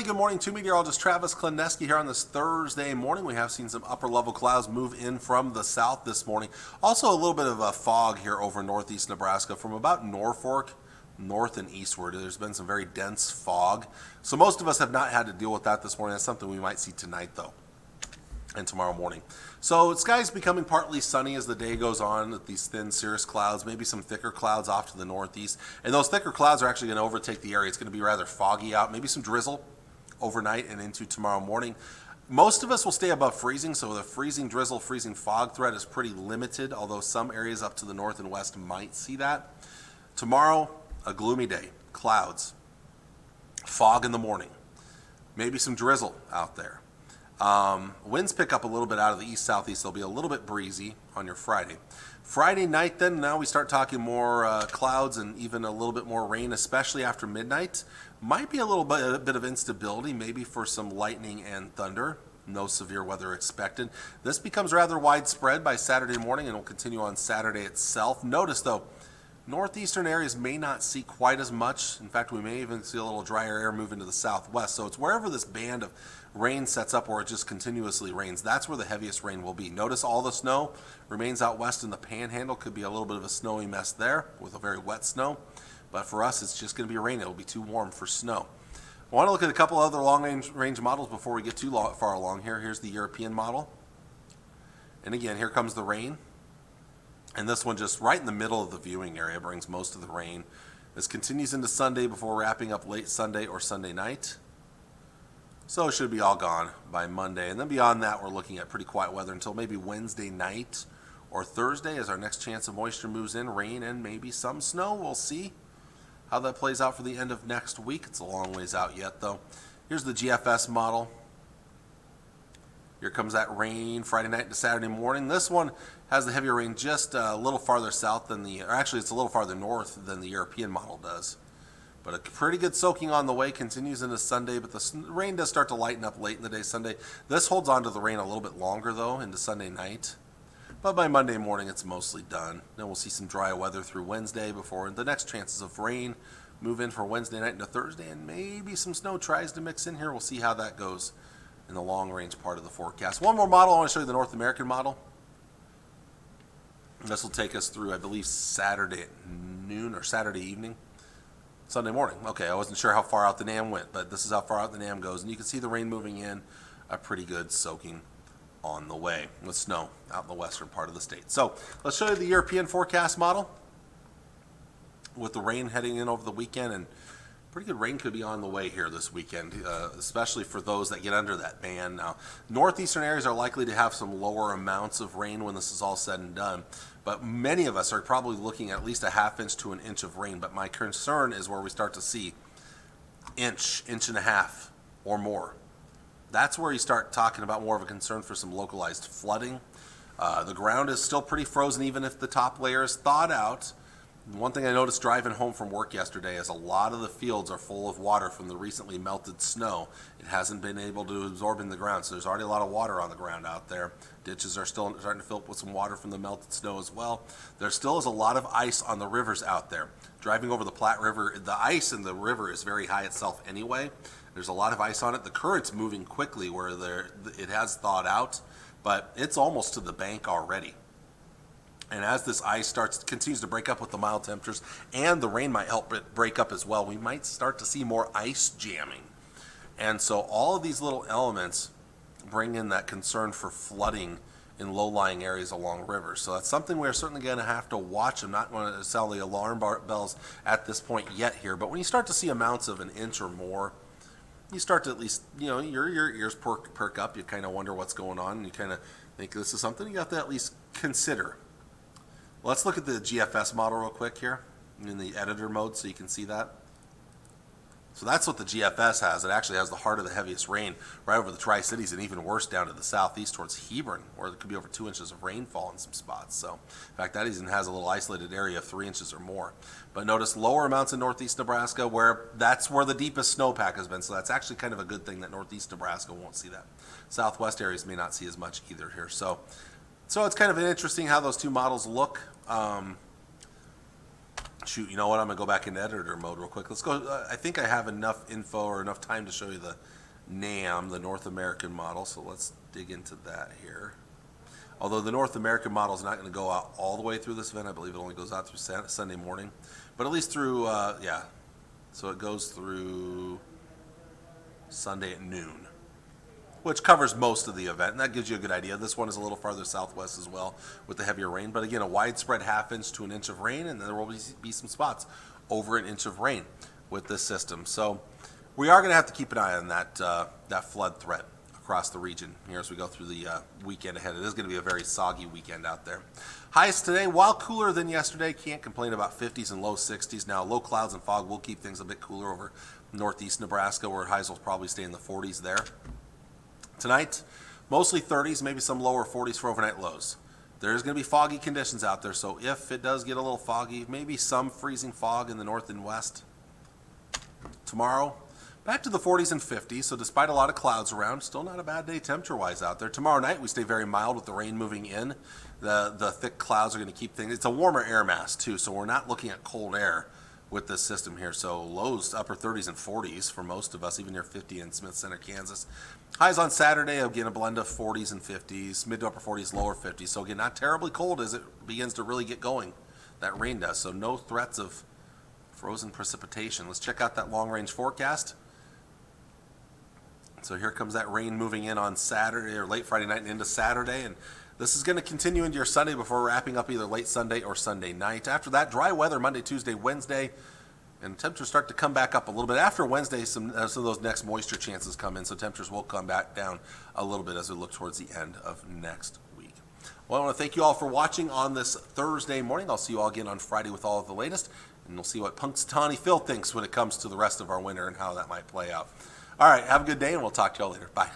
everybody. Good morning. To meteorologist Travis Kleneski here on this Thursday morning. We have seen some upper level clouds move in from the south this morning. Also a little bit of a fog here over northeast Nebraska from about Norfolk north and eastward. There's been some very dense fog. So most of us have not had to deal with that this morning. That's something we might see tonight though, and tomorrow morning. So sky's becoming partly sunny as the day goes on with these thin cirrus clouds, maybe some thicker clouds off to the northeast. And those thicker clouds are actually going to overtake the area. It's going to be rather foggy out, maybe some drizzle overnight and into tomorrow morning. Most of us will stay above freezing, so the freezing drizzle, freezing fog threat is pretty limited, although some areas up to the north and west might see that. Tomorrow, a gloomy day, clouds, fog in the morning, maybe some drizzle out there. Winds pick up a little bit out of the east-southeast. They'll be a little bit breezy on your Friday. Friday night then, now we start talking more clouds and even a little bit more rain, especially after midnight. Might be a bit of instability, maybe for some lightning and thunder. No severe weather expected. This becomes rather widespread by Saturday morning and will continue on Saturday itself. Notice though, northeastern areas may not see quite as much. In fact, we may even see a little drier air move into the southwest. So it's wherever this band of rain sets up where it just continuously rains. That's where the heaviest rain will be. Notice all the snow remains out west in the panhandle. Could be a little bit of a snowy mess there with a very wet snow. But for us, it's just going to be rain. It'll be too warm for snow. I want to look at a couple other long-range models before we get too far along here. Here's the European model. And again, here comes the rain. And this one just right in the middle of the viewing area brings most of the rain. This continues into Sunday before wrapping up late Sunday or Sunday night. So it should be all gone by Monday. And then beyond that, we're looking at pretty quiet weather until maybe Wednesday night or Thursday as our next chance of moisture moves in, rain and maybe some snow. We'll see how that plays out for the end of next week. It's a long ways out yet though. Here's the GFS model. Here comes that rain Friday night into Saturday morning. This one has the heavier rain just a little farther south than or actually it's a little farther north than the European model does. But a pretty good soaking on the way, continues into Sunday, but the rain does start to lighten up late in the day Sunday. This holds on to the rain a little bit longer though into Sunday night. But by Monday morning it's mostly done. Then we'll see some dry weather through Wednesday before the next chances of rain move in for Wednesday night into Thursday, and maybe some snow tries to mix in here. We'll see how that goes in the long range part of the forecast. One more model. I want to show you the North American model. This will take us through, I believe, Saturday at noon or Saturday evening. Sunday morning. Okay, I wasn't sure how far out the NAM went, but this is how far out the NAM goes. And you can see the rain moving in, a pretty good soaking on the way with snow out in the western part of the state. So let's show you the European forecast model with the rain heading in over the weekend, and pretty good rain could be on the way here this weekend, especially for those that get under that band. Now, northeastern areas are likely to have some lower amounts of rain when this is all said and done, but many of us are probably looking at least a ½ inch to an inch of rain. But my concern is where we start to see inch and a half or more. That's where you start talking about more of a concern for some localized flooding. The ground is still pretty frozen even if the top layer is thawed out. One thing I noticed driving home from work yesterday is a lot of the fields are full of water from the recently melted snow. It hasn't been able to absorb in the ground, so there's already a lot of water on the ground out there. Ditches are still starting to fill up with some water from the melted snow as well. There still is a lot of ice on the rivers out there. Driving over the Platte River, the ice in the river is very high itself anyway. There's a lot of ice on it. The current's moving quickly where it has thawed out, but it's almost to the bank already. And as this ice continues to break up with the mild temperatures, and the rain might help it break up as well, we might start to see more ice jamming. And so all of these little elements bring in that concern for flooding in low-lying areas along rivers. So that's something we're certainly going to have to watch. I'm not going to sound the alarm bells at this point yet here, but when you start to see amounts of an inch or more, you start to at least, your ears perk up. You kind of wonder what's going on, and you kind of think this is something you have to at least consider. Let's look at the GFS model real quick here in the editor mode so you can see that. So that's what the GFS has. It actually has the heart of the heaviest rain right over the Tri-Cities, and even worse down to the southeast towards Hebron, where there could be over 2 inches of rainfall in some spots. So in fact, that even has a little isolated area of 3 inches or more. But notice lower amounts in northeast Nebraska, where that's where the deepest snowpack has been. So that's actually kind of a good thing that northeast Nebraska won't see that. Southwest areas may not see as much either here. So it's kind of interesting how those two models look. Shoot, you know what? I'm going to go back in editor mode real quick. Let's go. I think I have enough info or enough time to show you the NAM, the North American model. So let's dig into that here. Although the North American model is not going to go out all the way through this event. I believe it only goes out through Sunday morning. But at least through, yeah. So it goes through Sunday at noon, which covers most of the event, and that gives you a good idea. This one is a little farther southwest as well with the heavier rain, but again, a widespread ½ inch to an inch of rain, and then there will be some spots over an inch of rain with this system. So we are going to have to keep an eye on that flood threat across the region here as we go through the weekend ahead. It is going to be a very soggy weekend out there. Highs today, while cooler than yesterday, can't complain about 50s and low 60s. Now, low clouds and fog will keep things a bit cooler over northeast Nebraska, where highs will probably stay in the 40s there. Tonight, mostly 30s, maybe some lower 40s for overnight lows. There's going to be foggy conditions out there, so if it does get a little foggy, maybe some freezing fog in the north and west. Tomorrow, back to the 40s and 50s, so despite a lot of clouds around, still not a bad day temperature-wise out there. Tomorrow night, we stay very mild with the rain moving in. The thick clouds are going to keep things. It's a warmer air mass, too, so we're not looking at cold air with this system here. So lows upper 30s and 40s for most of us, even near 50 in Smith Center, Kansas. Highs on Saturday, again, a blend of 40s and 50s, mid to upper 40s, lower 50s. So again, not terribly cold as it begins to really get going. That rain does. So no threats of frozen precipitation. Let's check out that long-range forecast. So here comes that rain moving in on Saturday or late Friday night and into Saturday. And this is going to continue into your Sunday before wrapping up either late Sunday or Sunday night. After that, dry weather Monday, Tuesday, Wednesday. And temperatures start to come back up a little bit. After Wednesday, some of those next moisture chances come in, so temperatures will come back down a little bit as we look towards the end of next week. Well, I want to thank you all for watching on this Thursday morning. I'll see you all again on Friday with all of the latest, and we'll see what Punxsutawney Phil thinks when it comes to the rest of our winter and how that might play out. All right, have a good day, and we'll talk to you all later. Bye.